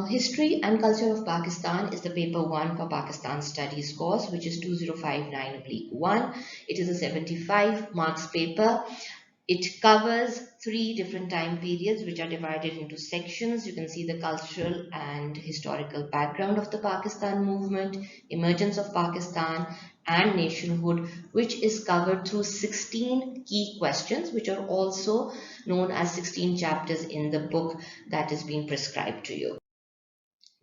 History and Culture of Pakistan is the paper 1 for Pakistan Studies course, which is 2059/1. It is a 75 marks paper. It covers 3 different time periods which are divided into sections. You can see the cultural and historical background of the Pakistan movement, emergence of Pakistan, and nationhood, which is covered through 16 key questions, which are also known as 16 chapters in the book that is being prescribed to you.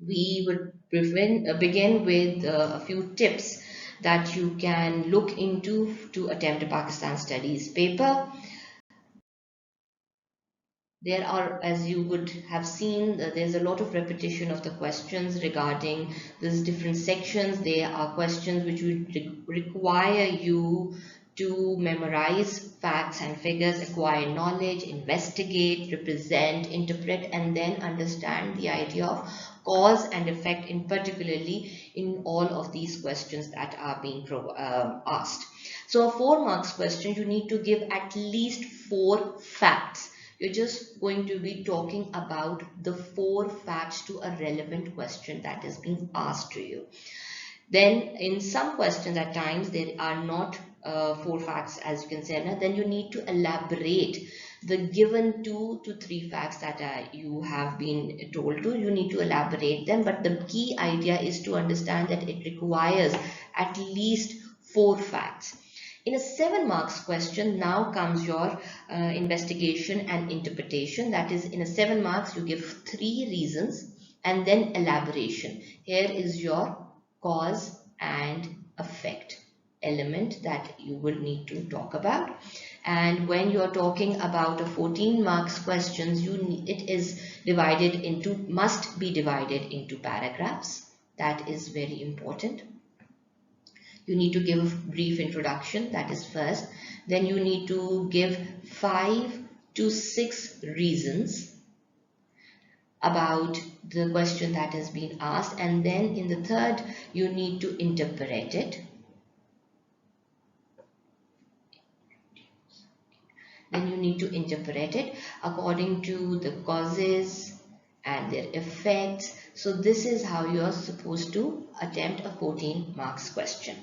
We would begin with a few tips that you can look into to attempt a Pakistan Studies paper. There are, as you would have seen, there's a lot of repetition of the questions regarding these different sections. There are questions which would require you to memorize facts and figures, acquire knowledge, investigate, represent, interpret, and then understand the idea of cause and effect, in particularly in all of these questions that are being asked. So a 4 marks question, you need to give at least 4 facts. You're just going to be talking about the 4 facts to a relevant question that is being asked to you. Then in some questions at times there are not 4 facts, as you can say, then you need to elaborate the given 2 to 3 facts that you have been told to. You need to elaborate them, but the key idea is to understand that it requires at least 4 facts. In a 7 marks question, now comes your investigation and interpretation. That is, in a 7 marks, you give 3 reasons and then elaboration. Here is your cause and effect element that you will need to talk about. And when you're talking about a 14 marks questions, it is divided into, must be divided into paragraphs. That is very important. You need to give a brief introduction, that is first. Then you need to give 5 to 6 reasons about the question that has been asked, and then in the third you need to interpret it. Then you need to interpret it according to the causes and their effects. So this is how you are supposed to attempt a 14 marks question.